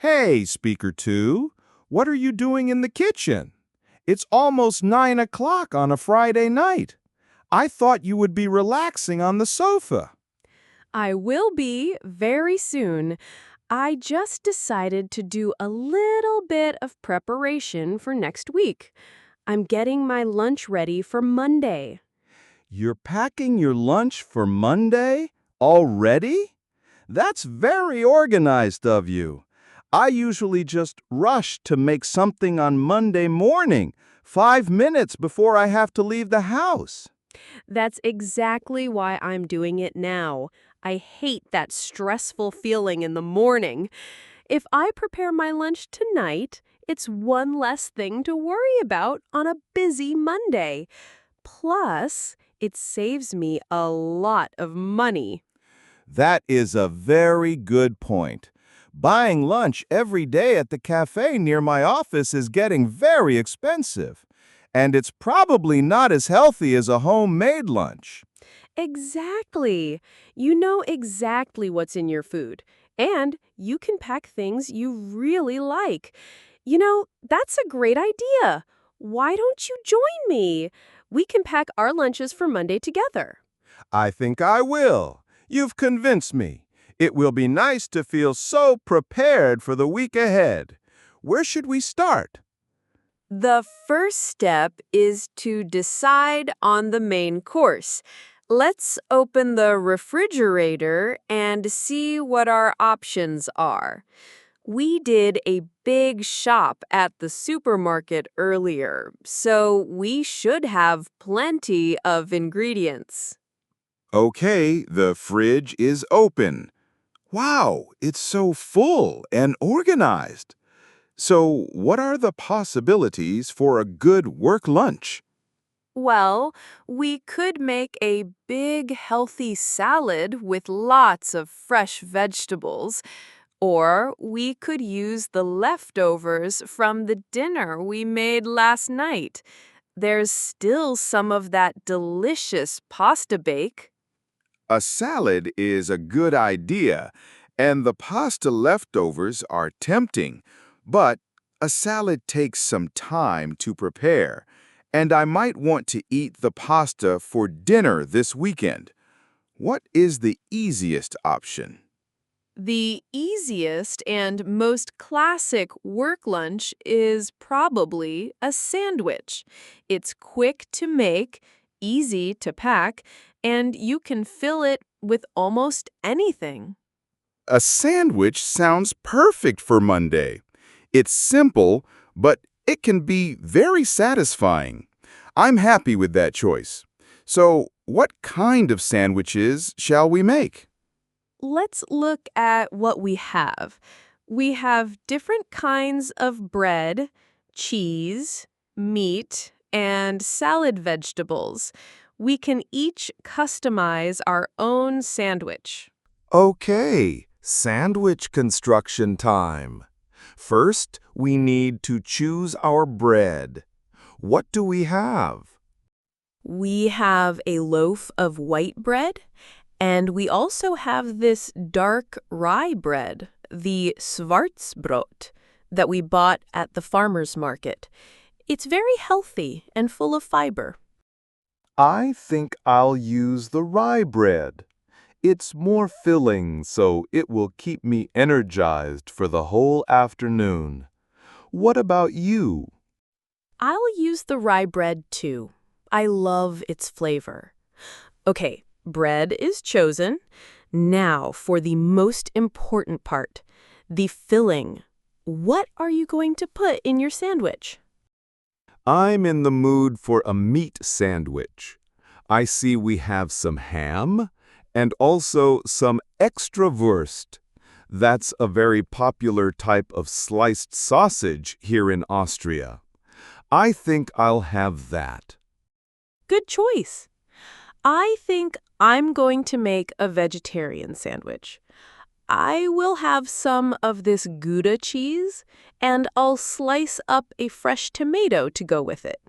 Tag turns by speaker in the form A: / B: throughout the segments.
A: Hey, Speaker 2, what are you doing in the kitchen? It's almost 9 o'clock on a Friday night. I thought you would be relaxing on the sofa.
B: I will be very soon. I just decided to do a little bit of preparation for next week. I'm getting my lunch ready for Monday.
A: You're packing your lunch for Monday? Already? That's very organized of you. I usually just rush to make something on Monday morning, 5 minutes before I have to leave the house.
B: That's exactly why I'm doing it now. I hate that stressful feeling in the morning. If I prepare my lunch tonight, it's one less thing to worry about on a busy Monday. Plus, it saves me a lot of money.
A: That is a very good point. Buying lunch every day at the cafe near my office is getting very expensive, and it's probably not as healthy as a homemade lunch.
B: Exactly. You know exactly what's in your food, and you can pack things you really like. That's a great idea. Why don't you join me? We can pack our lunches for Monday together.
A: I think I will. You've convinced me. It will be nice to feel so prepared for the week ahead. Where should we start?
B: The first step is to decide on the main course. Let's open the refrigerator and see what our options are. We did a big shop at the supermarket earlier, so we should have plenty of ingredients.
A: Okay, the fridge is open. Wow, it's so full and organized. So, what are the possibilities for a good work lunch?
B: Well, we could make a big, healthy salad with lots of fresh vegetables, or we could use the leftovers from the dinner we made last night. There's still some of that delicious pasta bake.
A: A salad is a good idea, and the pasta leftovers are tempting, but a salad takes some time to prepare, and I might want to eat the pasta for dinner this weekend. What is the easiest option?
B: The easiest and most classic work lunch is probably a sandwich. It's quick to make, easy to pack, and you can fill it with almost anything.
A: A sandwich sounds perfect for Monday. It's simple, but it can be very satisfying. I'm happy with that choice. So, what kind of sandwiches shall we make?
B: Let's look at what we have. We have different kinds of bread, cheese, meat, and salad vegetables. We can each customize our own sandwich.
A: Okay, sandwich construction time. First, we need to choose our bread. What do we have?
B: We have a loaf of white bread, and we also have this dark rye bread, the Schwarzbrot, that we bought at the farmer's market. It's very healthy and full of fiber.
A: I think I'll use the rye bread. It's more filling, so it will keep me energized for the whole afternoon. What about you?
B: I'll use the rye bread too. I love its flavor. Okay, bread is chosen. Now for the most important part, the filling. What are you going to put in your sandwich?
A: I'm in the mood for a meat sandwich. I see we have some ham and also some extra Wurst. That's a very popular type of sliced sausage here in Austria. I think I'll have that.
B: Good choice. I think I'm going to make a vegetarian sandwich. I will have some of this Gouda cheese, and I'll slice up a fresh tomato to go with it.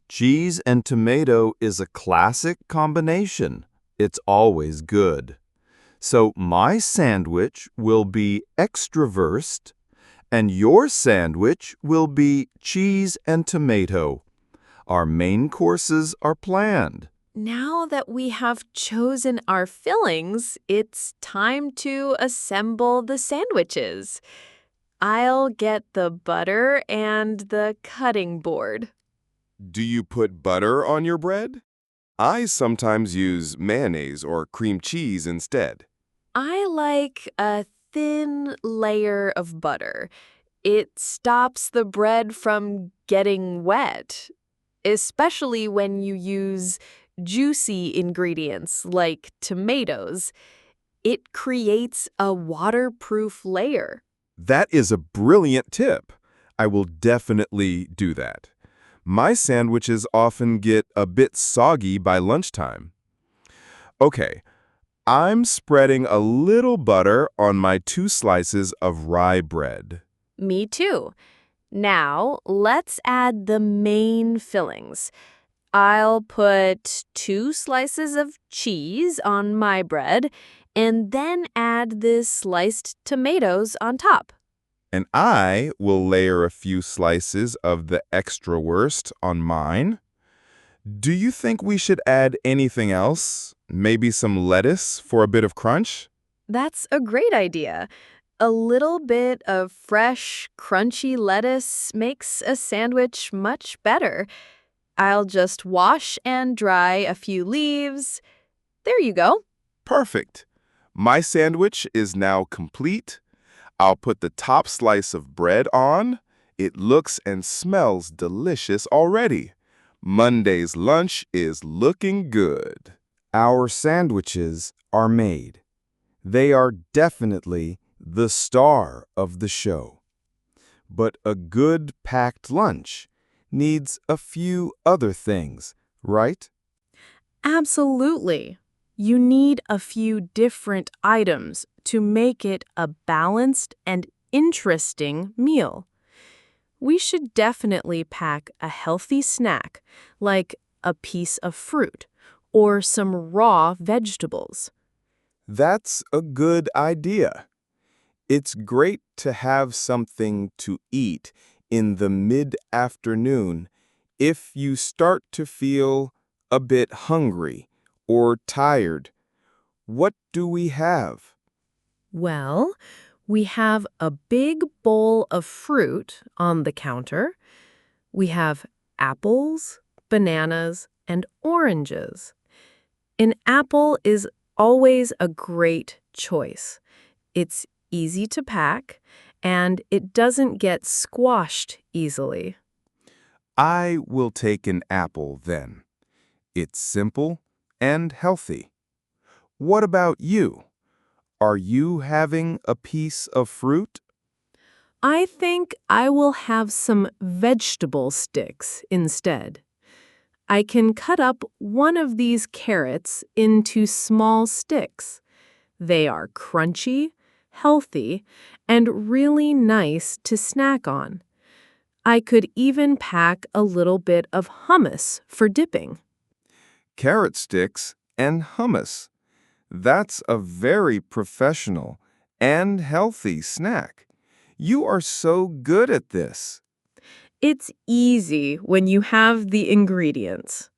A: Cheese and tomato is a classic combination. It's always good. So my sandwich will be extraverse, and your sandwich will be cheese and tomato. Our main courses are planned.
B: Now that we have chosen our fillings, it's time to assemble the sandwiches. I'll get the butter and the cutting board.
C: Do you put butter on your bread? I sometimes use mayonnaise or cream cheese instead.
B: I like a thin layer of butter. It stops the bread from getting wet, especially when you use juicy ingredients like tomatoes. It creates a waterproof layer.
C: That is a brilliant tip. I will definitely do that. My sandwiches often get a bit soggy by lunchtime. Okay, I'm spreading a little butter on my 2 slices of rye bread.
B: Me too. Now, let's add the main fillings. I'll put 2 slices of cheese on my bread and then add the sliced tomatoes on top.
C: And I will layer a few slices of the extra wurst on mine. Do you think we should add anything else? Maybe some lettuce for a bit of crunch?
B: That's a great idea. A little bit of fresh, crunchy lettuce makes a sandwich much better. I'll just wash and dry a few leaves. There you go.
C: Perfect. My sandwich is now complete. I'll put the top slice of bread on. It looks and smells delicious already. Monday's lunch is looking good.
A: Our sandwiches are made. They are definitely the star of the show. But a good packed lunch needs a few other things, right?
D: Absolutely. You need a few different items to make it a balanced and interesting meal. We should definitely pack a healthy snack, like a piece of fruit or some raw vegetables.
C: That's a good idea. It's great to have something to eat in the mid-afternoon if you start to feel a bit hungry or tired. What do we have?
D: Well, we have a big bowl of fruit on the counter. We have apples, bananas, and oranges. An apple is always a great choice. It's easy to pack, and it doesn't get squashed easily.
C: I will take an apple then. It's simple and healthy. What about you? Are you having a piece of fruit?
D: I think I will have some vegetable sticks instead. I can cut up one of these carrots into small sticks. They are crunchy, healthy, and really nice to snack on. I could even pack a little bit of hummus for dipping.
C: Carrot sticks and hummus. That's a very professional and healthy snack. You are so good at this.
D: It's easy when you have the ingredients.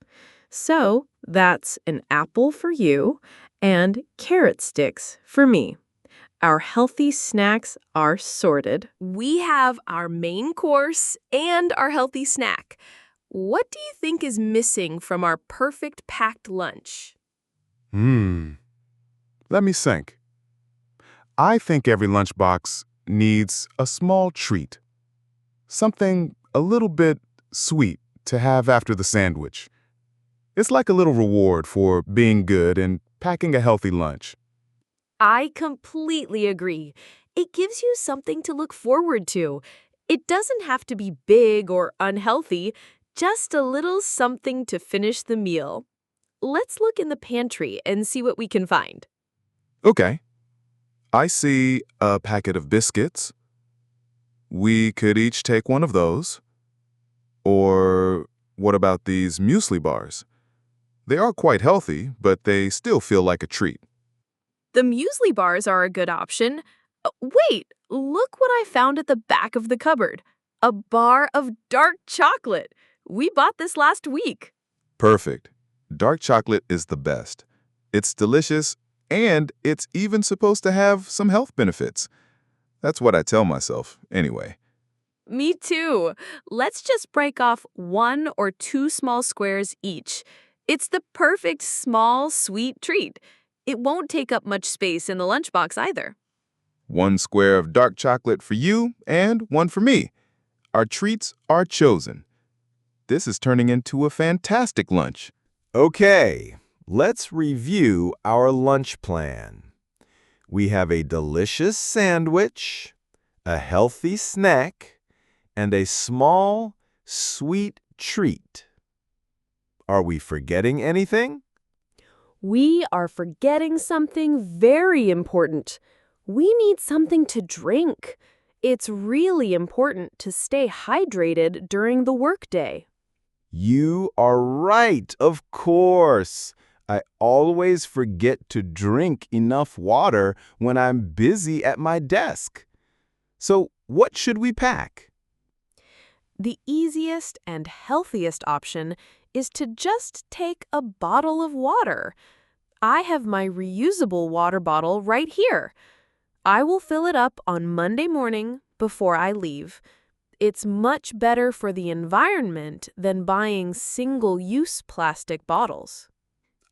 D: So that's an apple for you and carrot sticks for me. Our healthy snacks are sorted.
B: We have our main course and our healthy snack. What do you think is missing from our perfect packed lunch?
C: Let me think. I think every lunchbox needs a small treat. Something a little bit sweet to have after the sandwich. It's like a little reward for being good and packing a healthy lunch.
B: I completely agree. It gives you something to look forward to. It doesn't have to be big or unhealthy, just a little something to finish the meal. Let's look in the pantry and see what we can find.
C: Okay. I see a packet of biscuits. We could each take one of those. Or what about these muesli bars? They are quite healthy, but they still feel like a treat.
B: The muesli bars are a good option. Wait, look what I found at the back of the cupboard. A bar of dark chocolate. We bought this last week.
A: Perfect. Dark chocolate is the best. It's delicious, and it's even supposed to have some health benefits. That's what I tell myself, anyway.
B: Me too. Let's just break off 1 or 2 small squares each. It's the perfect small, sweet treat. It won't take up much space in the lunchbox either.
A: 1 square of dark chocolate for you and 1 for me. Our treats are chosen. This is turning into a fantastic lunch.
C: Okay, let's review our lunch plan. We have a delicious sandwich, a healthy snack, and a small, sweet treat. Are we forgetting anything?
B: We are forgetting something very important. We need something to drink. It's really important to stay hydrated during the workday.
C: You are right, of course. I always forget to drink enough water when I'm busy at my desk. So, what should we pack?
B: The easiest and healthiest option is to just take a bottle of water. I have my reusable water bottle right here. I will fill it up on Monday morning before I leave. It's much better for the environment than buying single-use plastic bottles.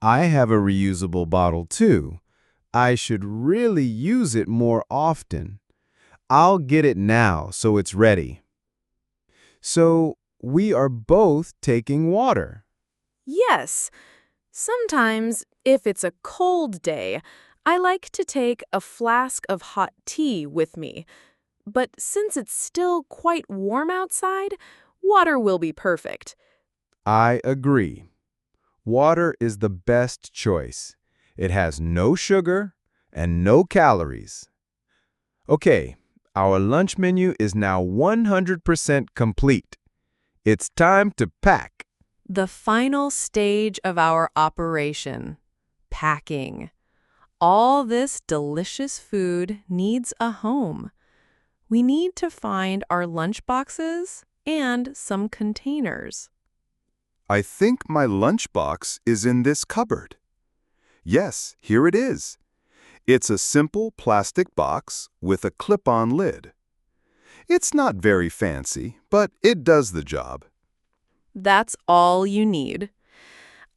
C: I have a reusable bottle too. I should really use it more often. I'll get it now so it's ready. So, we are both taking water.
B: Yes, sometimes, if it's a cold day, I like to take a flask of hot tea with me. But since it's still quite warm outside, water will be perfect.
C: I agree. Water is the best choice. It has no sugar and no calories. Okay, our lunch menu is now 100% complete. It's time to pack.
B: The final stage of our operation, packing. All this delicious food needs a home. We need to find our lunchboxes and some containers.
A: I think my lunchbox is in this cupboard. Yes, here it is. It's a simple plastic box with a clip-on lid. It's not very fancy, but it does the job.
B: That's all you need.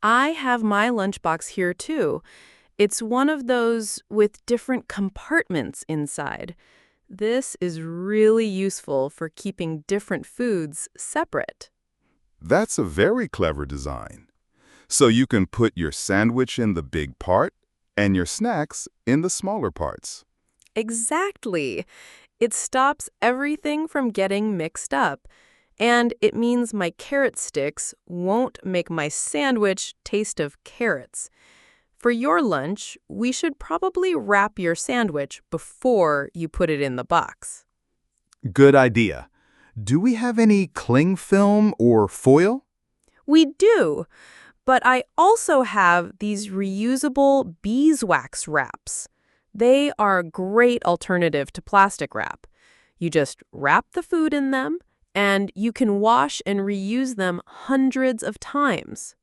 B: I have my lunchbox here too. It's one of those with different compartments inside. This is really useful for keeping different foods separate.
A: That's a very clever design. So you can put your sandwich in the big part and your snacks in the smaller parts.
B: Exactly. It stops everything from getting mixed up. And it means my carrot sticks won't make my sandwich taste of carrots. For your lunch, we should probably wrap your sandwich before you put it in the box.
A: Good idea. Do we have any cling film or foil?
B: We do, but I also have these reusable beeswax wraps. They are a great alternative to plastic wrap. You just wrap the food in them, and you can wash and reuse them hundreds of times.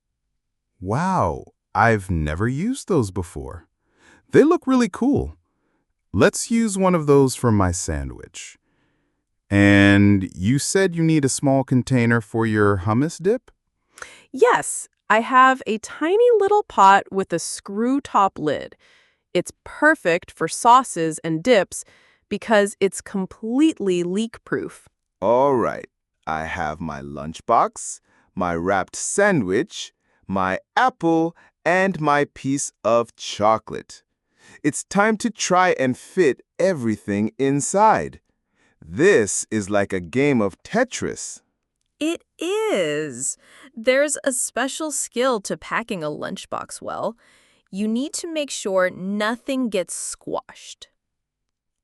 A: Wow, I've never used those before. They look really cool. Let's use one of those for my sandwich. And you said you need a small container for your hummus dip?
B: Yes, I have a tiny little pot with a screw-top lid. It's perfect for sauces and dips because it's completely leak-proof.
C: All right, I have my lunchbox, my wrapped sandwich, my apple, and my piece of chocolate. It's time to try and fit everything inside. This is like a game of Tetris.
B: It is. There's a special skill to packing a lunchbox well. You need to make sure nothing gets squashed.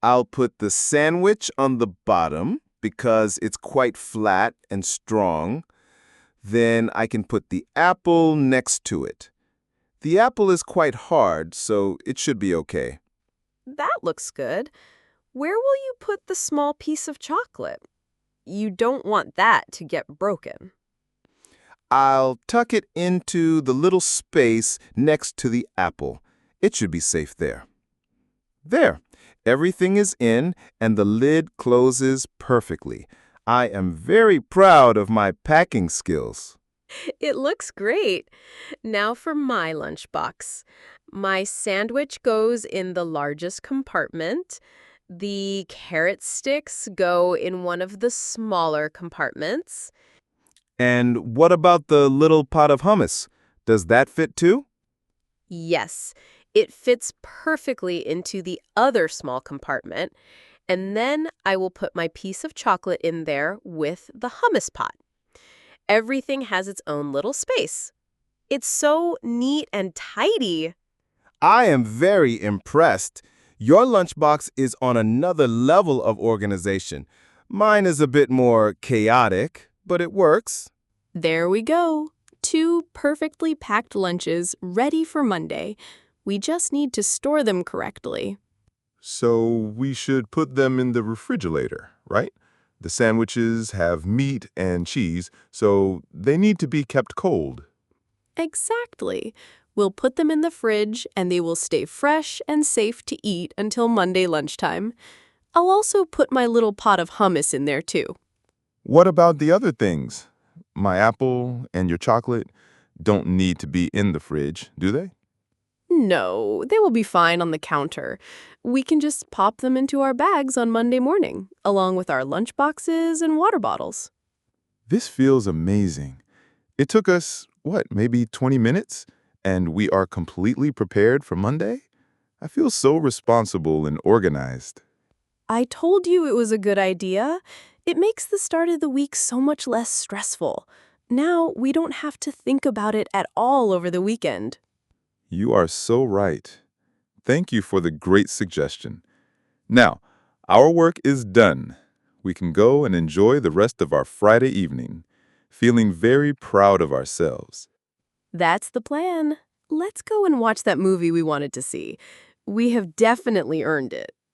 C: I'll put the sandwich on the bottom because it's quite flat and strong. Then I can put the apple next to it. The apple is quite hard, so it should be okay.
B: That looks good. Where will you put the small piece of chocolate? You don't want that to get broken.
C: I'll tuck it into the little space next to the apple. It should be safe there. There. Everything is in and the lid closes perfectly. I am very proud of my packing skills.
B: It looks great. Now for my lunchbox. My sandwich goes in the largest compartment. The carrot sticks go in one of the smaller compartments.
C: And what about the little pot of hummus? Does that fit too?
B: Yes, it fits perfectly into the other small compartment. And then I will put my piece of chocolate in there with the hummus pot. Everything has its own little space. It's so neat and tidy.
C: I am very impressed. Your lunchbox is on another level of organization. Mine is a bit more chaotic, but it works.
D: There we go. 2 perfectly packed lunches ready for Monday. We just need to store them correctly.
A: So we should put them in the refrigerator, right? The sandwiches have meat and cheese, so they need to be kept cold.
D: Exactly. We'll put them in the fridge and they will stay fresh and safe to eat until Monday lunchtime. I'll also put my little pot of hummus in there too.
A: What about the other things? My apple and your chocolate don't need to be in the fridge, do they?
D: No, they will be fine on the counter. We can just pop them into our bags on Monday morning, along with our lunch boxes and water bottles.
A: This feels amazing. It took us, maybe 20 minutes? And we are completely prepared for Monday? I feel so responsible and organized.
D: I told you it was a good idea. It makes the start of the week so much less stressful. Now we don't have to think about it at all over the weekend.
A: You are so right. Thank you for the great suggestion. Now, our work is done. We can go and enjoy the rest of our Friday evening, feeling very proud of ourselves.
D: That's the plan. Let's go and watch that movie we wanted to see. We have definitely earned it.